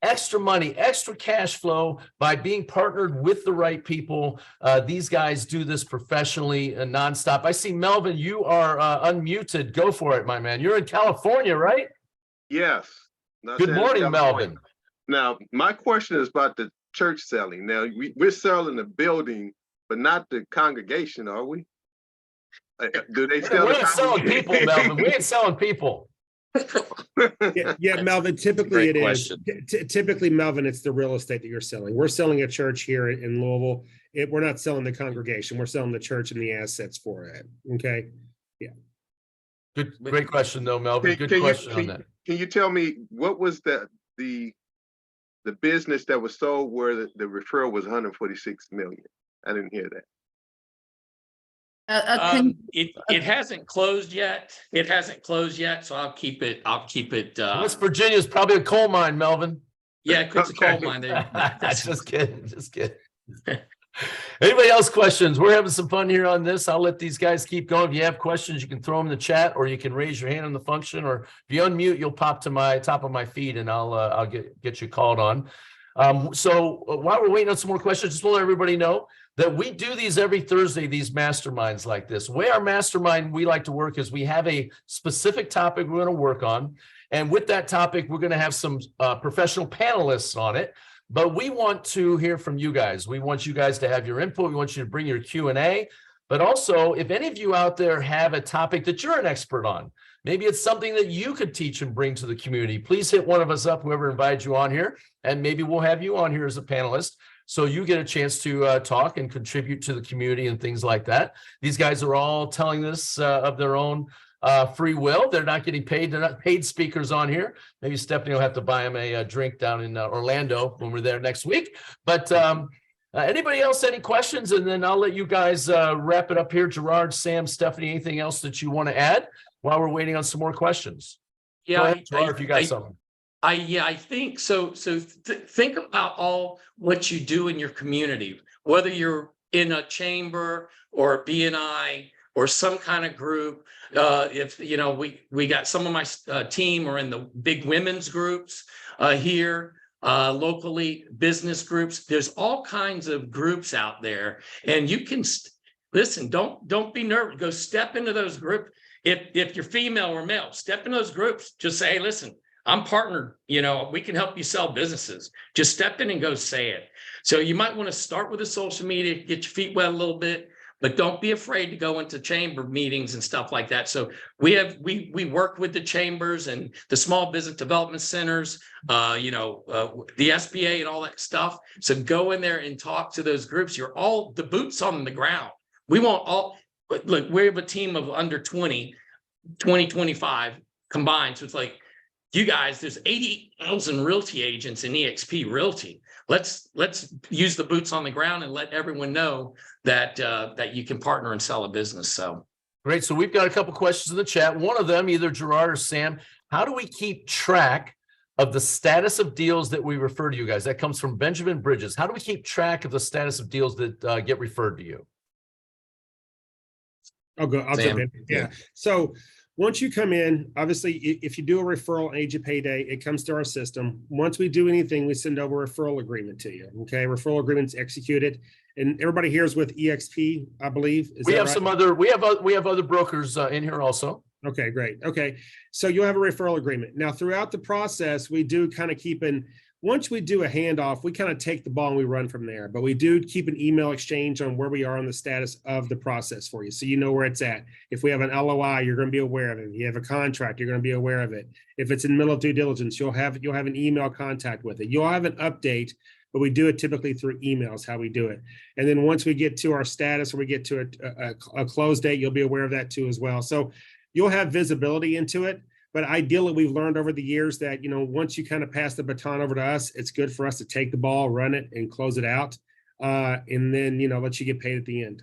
extra money, extra cash flow by being partnered with the right people. These guys do this professionally and nonstop. I see Melvin, you are unmuted. Go for it, my man. You're in California, right? Yes. Good morning, Melvin. Now, my question is about the church selling. Now, we're selling the building, but not the congregation, are we? Do they sell? We ain't selling people, Melvin. We ain't selling people. Yeah, Melvin, typically it is. Typically, Melvin, it's the real estate that you're selling. We're selling a church here in Louisville. We're not selling the congregation. We're selling the church and the assets for it. Okay. Yeah. Good, great question though, Melvin. Good question on that. Can you tell me what was the business that was sold where the referral was 146 million? I didn't hear that. It hasn't closed yet. It hasn't closed yet, so I'll keep it. West Virginia is probably a coal mine, Melvin. Yeah, it's a coal mine. Just kidding. Anybody else questions? We're having some fun here on this. I'll let these guys keep going. If you have questions, you can throw them in the chat, or you can raise your hand on the function, or if you unmute, you'll pop to my top of my feed, and I'll get you called on. So while we're waiting on some more questions, just want to let everybody know that we do these every Thursday, these masterminds like this. The way our mastermind we like to work is we have a specific topic we're going to work on, and with that topic, we're going to have some professional panelists on it. But we want to hear from you guys. We want you guys to have your input. We want you to bring your Q&A. But also, if any of you out there have a topic that you're an expert on, maybe it's something that you could teach and bring to the community, please hit one of us up, whoever invited you on here, and maybe we'll have you on here as a panelist so you get a chance to talk and contribute to the community and things like that. These guys are all telling this of their own free will. They're not getting paid. They're not paid speakers on here. Maybe Stephanie will have to buy them a drink down in Orlando when we're there next week. But anybody else, any questions? And then I'll let you guys wrap it up here. Gerard, Sam, Stephanie, anything else that you want to add while we're waiting on some more questions? Yeah, go ahead, Gerard, if you got something. I think so. Think about all what you do in your community, whether you're in a chamber or a BNI or some kind of group. If, you know, we got some of my team are in the big women's groups here, locally, business groups. There's all kinds of groups out there, and you can listen, don't be nervous. Go step into those groups. If you're female or male, step in those groups. Just say, hey, listen, I'm partnered, you know, we can help you sell businesses. Just step in and go say it. So you might want to start with the social media, get your feet wet a little bit, but don't be afraid to go into chamber meetings and stuff like that. So we work with the chambers and the small business development centers, you know, the SBA and all that stuff. So go in there and talk to those groups. You're all the boots on the ground. We won't all, look, we have a team of under 25 combined. So it's like, you guys, there's 80,000 realty agents in EXP Realty. Let's use the boots on the ground and let everyone know that that you can partner and sell a business. So great. So we've got a couple questions in the chat. One of them, either Gerard or Sam, how do we keep track of the status of deals that we refer to you guys? That comes from Benjamin Bridges. How do we keep track of the status of deals that get referred to you? I'll jump in. Yeah. So once you come in, obviously, if you do a referral agent payday, it comes to our system. Other we anything, we send over a referral agreement to you. Okay, referral agreement's executed, and everybody here is with EXP, I believe. We have some other. We have other brokers in here also. Okay, great. Okay, so you'll have a referral agreement. Now, throughout the process, we do kind of keep in. Once we do a handoff, we kind of take the ball and we run from there. But we do keep an email exchange on where we are on the status of the process for you, so you know where it's at. If we have an LOI, you're going to be aware of it. If you have a contract, you're going to be aware of it. If it's in the middle of due diligence, you'll have an email contact with it. You'll have an update, but we do it typically through emails. How we do it, and then once we get to our status or we get to a close date, you'll be aware of that too as well. So you'll have visibility into it. But ideally, we've learned over the years that, you know, once you kind of pass the baton over to us, it's good for us to take the ball, run it, and close it out, and then, you know, let you get paid at the end.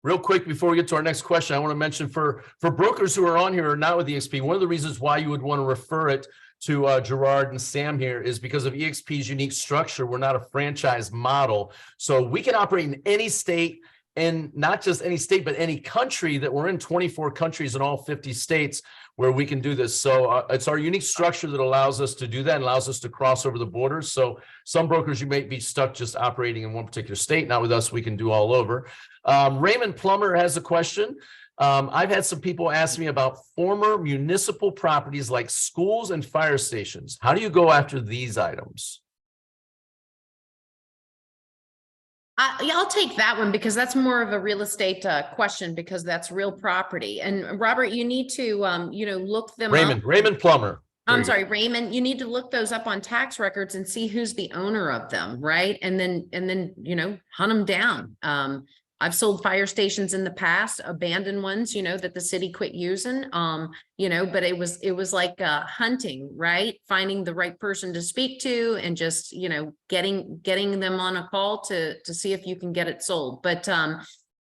Real quick, before we get to our next question, I want to mention for brokers who are on here or not with EXP, one of the reasons why you would want to refer it to Gerard and Sam here is because of EXP's unique structure. We're not a franchise model, so we can operate in any state, and not just any state, but any country that we're in. 24 countries in all 50 states where we can do this. So it's our unique structure that allows us to do that and allows us to cross over the borders. So some brokers, you may be stuck just operating in one particular state. Not with us, we can do all over. Raymond Plummer has a question. I've had some people ask me about former municipal properties like schools and fire stations. How do you go after these items? Yeah, I'll take that one because that's more of a real estate question, because that's real property. And Robert, you need to, you know, look them up. Raymond Plummer. I'm sorry, Raymond, you need to look those up on tax records and see who's the owner of them, right? And then, you know, hunt them down. I've sold fire stations in the past, abandoned ones, you know, that the city quit using, you know, but it was like hunting, right? Finding the right person to speak to and just, you know, getting them on a call to see if you can get it sold. But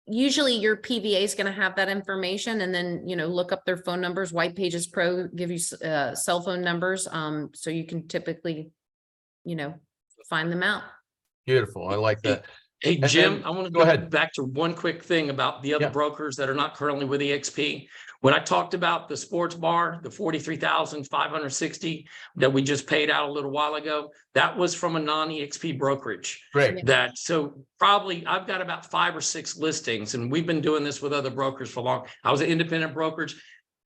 usually your PVA is going to have that information, and then, you know, look up their phone numbers. White Pages Pro give you cell phone numbers. So you can typically, you know, find them out. Beautiful. I like that. Hey, Jim, I want to go ahead back to one quick thing about the other brokers that are not currently with EXP. When I talked about the sports bar, the $43,560 that we just paid out a little while ago, that was from a non-EXP brokerage. Great. So probably I've got about 5 or 6 listings, and we've been doing this with other brokers for long. I was an independent brokerage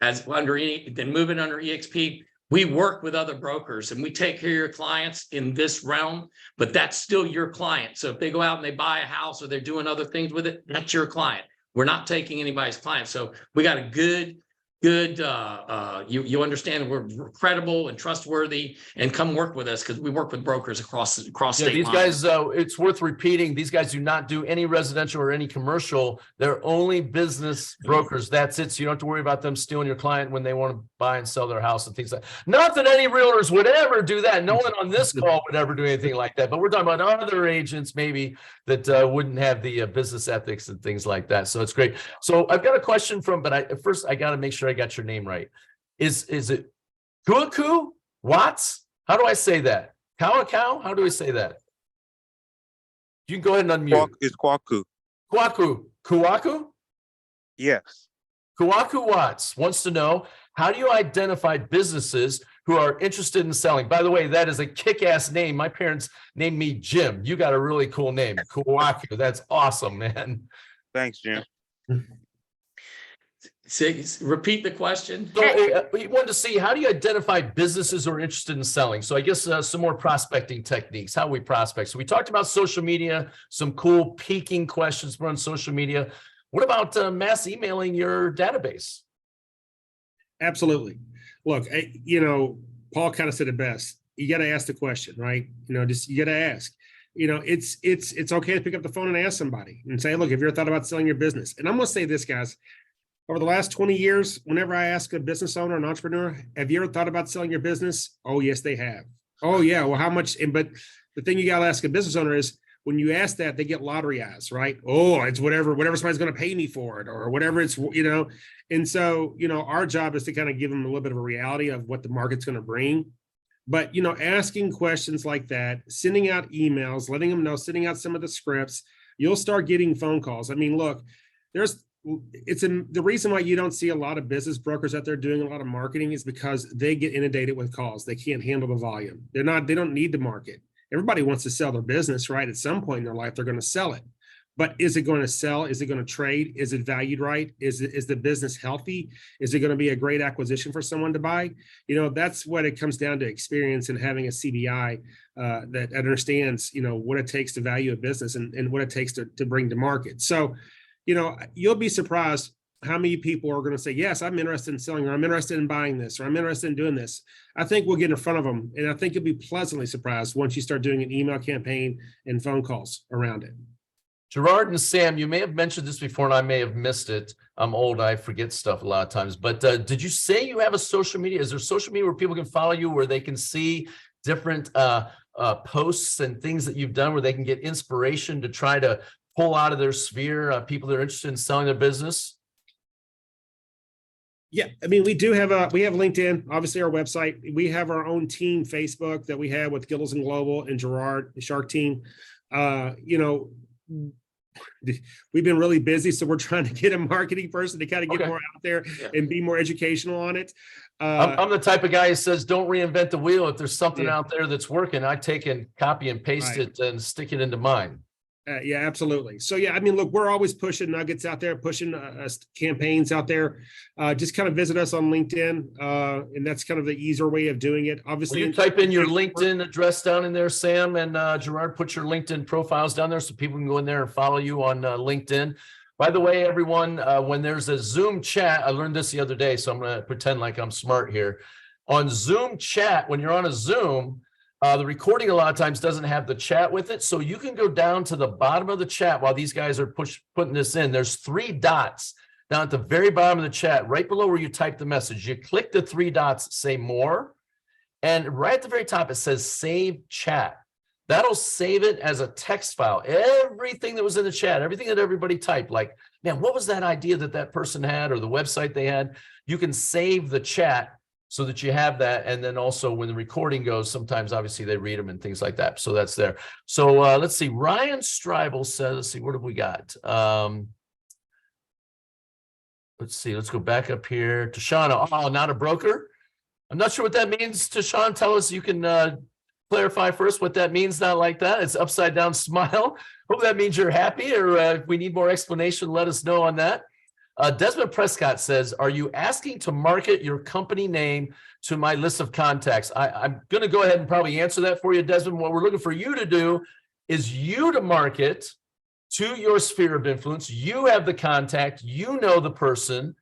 then moving under EXP. We work with other brokers and we take care of your clients in this realm, but that's still your client. So if they go out and they buy a house or they're doing other things with it, that's your client. We're not taking anybody's client. So we got a good, you understand we're credible and trustworthy, and come work with us because we work with brokers across state these lines. guys, it's worth repeating, these guys do not do any residential or any commercial. They're only business brokers. That's it. So you don't have to worry about them stealing your client when they want to buy and sell their house and things like that. Not that any realtors would ever do that. No one on this call would ever do anything like that, but we're talking about other agents maybe that wouldn't have the business ethics and things like that. So it's great. So I've got a question but first I got to make sure I got your name right. Is it Kuaku Watts? How do I say that? Cow? How do I say that? You can go ahead and unmute. It's Kwaku. Kuaku. Yes. Kuaku Watts wants to know, how do you identify businesses who are interested in selling? By the way, that is a kick-ass name. My parents named me Jim. You got a really cool name, Kuaku. That's awesome, man. Thanks, Jim. Repeat the question. So we wanted to see, how do you identify businesses who are interested in selling? So I guess some more prospecting techniques, how we prospect. So we talked about social media, some cool peaking questions for on social media. What about mass emailing your database? Absolutely. Look, Paul kind of said it best. You got to ask the question, right? Just you got to ask. It's okay to pick up the phone and ask somebody and say, look, have you ever thought about selling your business? And I'm going to say this, guys. Over the last 20 years, whenever I ask a business owner, an entrepreneur, have you ever thought about selling your business? Oh, yes, they have. Oh, yeah. Well, how much? But the thing you got to ask a business owner is, when you ask that, they get lottery eyes, right? Oh, it's whatever somebody's going to pay me for it, or whatever it's, And so, our job is to kind of give them a little bit of a reality of what the market's going to bring. But, asking questions like that, sending out emails, letting them know, sending out some of the scripts, you'll start getting phone calls. I mean, look, the reason why you don't see a lot of business brokers out there doing a lot of marketing is because they get inundated with calls. They can't handle the volume. They don't need to market. Everybody wants to sell their business, right? At some point in their life, they're going to sell it. But is it going to sell? Is it going to trade? Is it valued right? Is the business healthy? Is it going to be a great acquisition for someone to buy? That's what it comes down to, experience and having a CBI that understands, what it takes to value a business and what it takes to bring to market. So, you'll be surprised how many people are going to say, yes, I'm interested in selling, or I'm interested in buying this, or I'm interested in doing this. I think we'll get in front of them. And I think you'll be pleasantly surprised once you start doing an email campaign and phone calls around it. Gerard and Sam, you may have mentioned this before and I may have missed it. I'm old, I forget stuff a lot of times, but did you say you have a social media? Is there social media where people can follow you, where they can see different posts and things that you've done, where they can get inspiration to try to pull out of their sphere people that are interested in selling their business? Yeah, I mean, we have LinkedIn, obviously our website. We have our own team, Facebook, that we have with Gittles and Global and Gerard, the Shark team. We've been really busy, so we're trying to get a marketing person to kind of get more out there and be more educational on it. I'm the type of guy who says, don't reinvent the wheel. If there's something out there that's working, I take and copy and paste it and stick it into mine. Yeah, absolutely. So, I mean, look, we're always pushing nuggets out there, pushing campaigns out there. Just kind of visit us on LinkedIn. And that's kind of the easier way of doing it. Obviously, will you type in your LinkedIn address down in there, Sam, and Gerard, put your LinkedIn profiles down there so people can go in there and follow you on LinkedIn. By the way, everyone, when there's a Zoom chat, I learned this the other day, so I'm going to pretend like I'm smart here. On Zoom chat, when you're on a Zoom, the recording a lot of times doesn't have the chat with it. So you can go down to the bottom of the chat while these guys are putting this in. There's 3 dots down at the very bottom of the chat, right below where you type the message. You click the 3 dots, say more, and right at the very top, it says save chat. That'll save it as a text file. Everything that was in the chat, everything that everybody typed, like, man, what was that idea that person had, or the website they had? You can save the chat so that you have that. And then also when the recording goes, sometimes obviously they read them and things like that. So that's there. So let's see. Ryan Stribel says, let's see, what have we got? Let's see, let's go back up here. Tashana, oh, not a broker. I'm not sure what that means. Tashana, tell us, you can clarify first what that means. Not like that. It's upside down smile. Hope that means you're happy, or if we need more explanation, let us know on that. Desmond Prescott says, are you asking to market your company name to my list of contacts? I'm going to go ahead and probably answer that for you, Desmond. What we're looking for you to do is you to market to your sphere of influence. You have the contact, you know the person.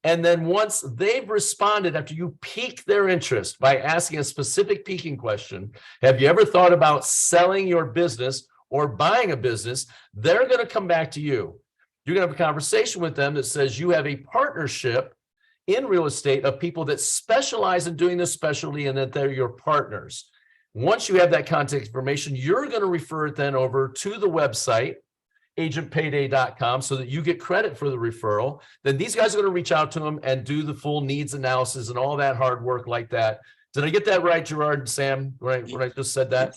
And then once they've responded, after you pique their interest by asking a specific piquing question, have you ever thought about selling your business or buying a business? They're going to come back to you. You're going to have a conversation with them that says you have a partnership in real estate of people that specialize in doing this specialty and that they're your partners. Once you have that contact information, you're going to refer it then over to the website, agentpayday.com, so that you get credit for the referral. Then these guys are going to reach out to them and do the full needs analysis and all that hard work like that. Did I get that right, Gerard and Sam? Right, when I just said that?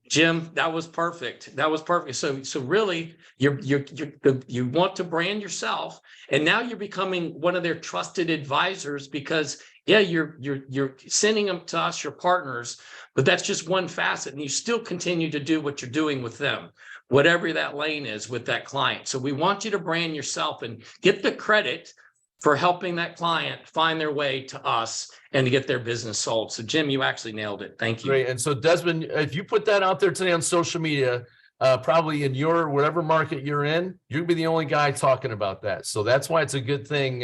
Jim, that was perfect. That was perfect. So really, you want to brand yourself, and now you're becoming one of their trusted advisors because yeah, you're sending them to us, your partners, but that's just one facet, and you still continue to do what you're doing with them, whatever that lane is with that client. So we want you to brand yourself and get the credit for helping that client find their way to us and to get their business sold. So Jim, you actually nailed it. Thank you. Great. And so Desmond, if you put that out there today on social media, probably in your whatever market you're in, you'll be the only guy talking about that. So that's why it's a good thing.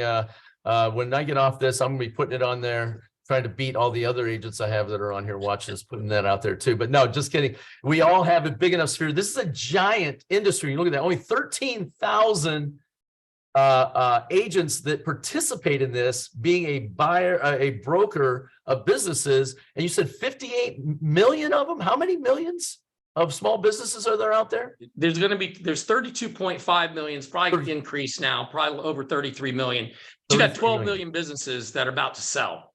When I get off this, I'm gonna be putting it on there, trying to beat all the other agents I have that are on here watching this, putting that out there too. But no, just kidding. We all have a big enough sphere. This is a giant industry. Look at that. Only 13,000 agents that participate in this, being a buyer, a broker of businesses. And you said 58 million of them. How many millions of small businesses are there out there? There's 32.5 million. It's probably increased now, probably over 33 million. You got 12 million businesses that are about to sell.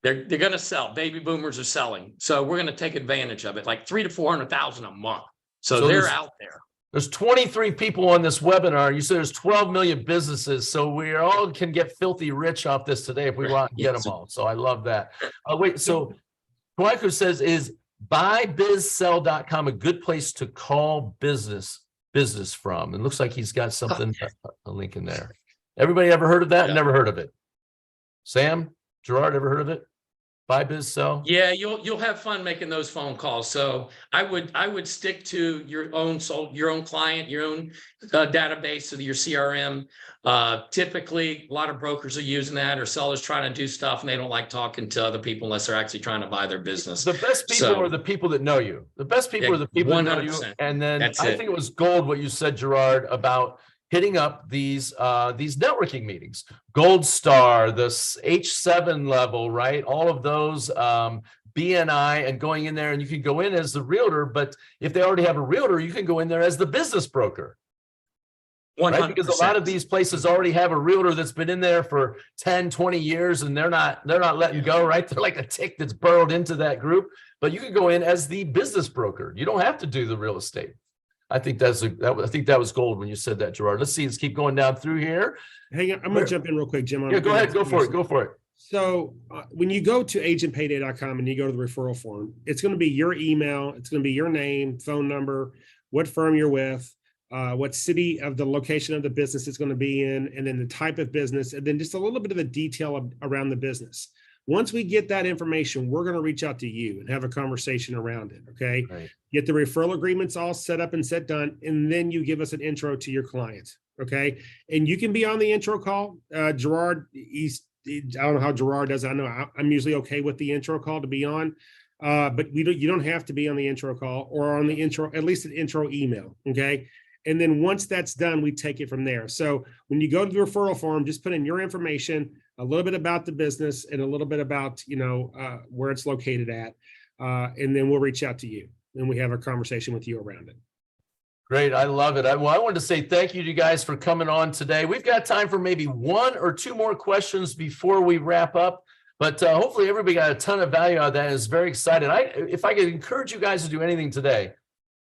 They're going to sell. Baby boomers are selling. So we're going to take advantage of it, like 300,000 to 400,000 a month. So they're out there. There's 23 people on this webinar. You said there's 12 million businesses. So we all can get filthy rich off this today if we want to get them all. So I love that. Wait, so Kwaku says, is buybizsell.com a good place to call business from? It looks like he's got something, a link in there. Everybody ever heard of that? Yeah. Never heard of it. Sam, Gerard, ever heard of it? Buy, biz, sell? Yeah, you'll have fun making those phone calls. So I would stick to your own client, your own database of your CRM. Typically, a lot of brokers are using that, or sellers trying to do stuff, and they don't like talking to other people unless they're actually trying to buy their business. The best people are the people that know you. The best people are the people that know you. 100%. And then That's I it. think it was gold what you said, Gerard, about hitting up these networking meetings, Gold Star, the H7 level, right? All of those BNI, and going in there, and you can go in as the realtor, but if they already have a realtor, you can go in there as the business broker. 100%. Right? Because a lot of these places already have a realtor that's been in there for 10, 20 years, and they're not letting go, right? They're like a tick that's burrowed into that group, but you can go in as the business broker. You don't have to do the real estate. I think that was gold when you said that, Gerard. Let's see. Let's keep going down through here. Hang on, I'm going to jump in real quick, Jim. Yeah, go ahead. Go for it. Go for it. So when you go to agentpayday.com and you go to the referral form, it's going to be your email. It's going to be your name, phone number, what firm you're with, what city of the location of the business it's going to be in, and then the type of business, and then just a little bit of the detail around the business. Once we get that information, we're going to reach out to you and have a conversation around it. Okay. Right. Get the referral agreements all set up and set done. And then you give us an intro to your client. Okay. And you can be on the intro call. Gerard, I don't know how Gerard does. I know I'm usually okay with the intro call to be on. But you don't have to be on the intro call or on the intro, at least an intro email. Okay. And then once that's done, we take it from there. So when you go to the referral form, just put in your information, a little bit about the business, and a little bit about, where it's located at. And then we'll reach out to you and we have a conversation with you around it. Great. I love it. I wanted to say thank you to you guys for coming on today. We've got time for maybe one or two more questions before we wrap up, but hopefully everybody got a ton of value out of that and is very excited. If I could encourage you guys to do anything today,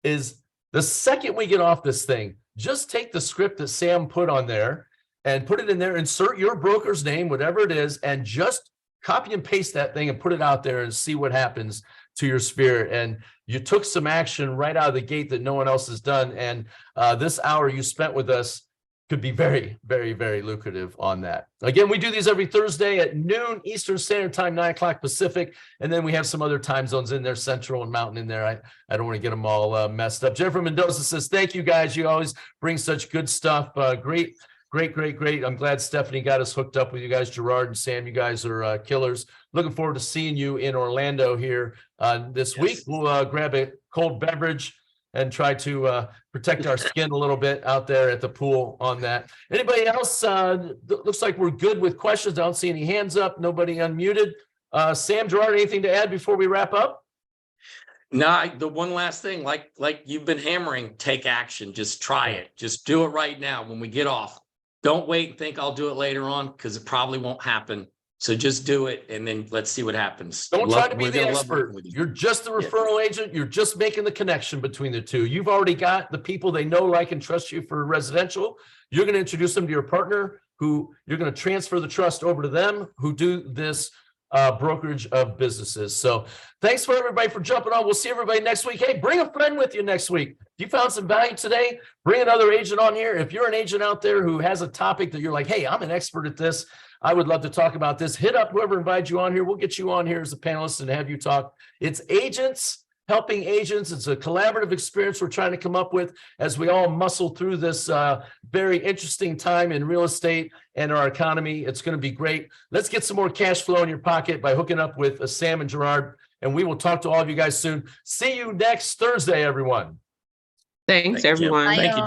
is the second we get off this thing, just take the script that Sam put on there and put it in there, insert your broker's name, whatever it is, and just copy and paste that thing and put it out there and see what happens to your sphere. And you took some action right out of the gate that no one else has done. And this hour you spent with us could be very, very, very lucrative on that. Again, we do these every Thursday at noon Eastern Standard Time, 9 o'clock Pacific. And then we have some other time zones in there, Central and Mountain in there. I don't want to get them all messed up. Jennifer Mendoza says, thank you guys. You always bring such good stuff. Great. I'm glad Stephanie got us hooked up with you guys. Gerard and Sam, you guys are killers. Looking forward to seeing you in Orlando here this week. We'll grab a cold beverage and try to protect our skin a little bit out there at the pool on that. Anybody else? Looks like we're good with questions. I don't see any hands up. Nobody unmuted. Sam, Gerard, anything to add before we wrap up? No, the one last thing, like you've been hammering, take action. Just try it. Just do it right now when we get off. Don't wait and think I'll do it later on, because it probably won't happen. So just do it and then let's see what happens. Don't try to be We're the gonna love expert. working with you. You're just the Yeah. referral agent. You're just making the connection between the two. You've already got the people they know, like, and trust you for residential. You're going to introduce them to your partner, who you're going to transfer the trust over to them, who do this brokerage of businesses. So thanks for everybody for jumping on. We'll see everybody next week. Hey, bring a friend with you next week. If you found some value today, bring another agent on here. If you're an agent out there who has a topic that you're like, hey, I'm an expert at this, I would love to talk about this, hit up whoever invited you on here. We'll get you on here as a panelist and have you talk. It's agents helping agents. It's a collaborative experience we're trying to come up with as we all muscle through this very interesting time in real estate and our economy. It's going to be great. Let's get some more cash flow in your pocket by hooking up with Sam and Gerard, and we will talk to all of you guys soon. See you next Thursday, everyone. Thanks, Thank you, Jim. everyone. Thank you, Jim.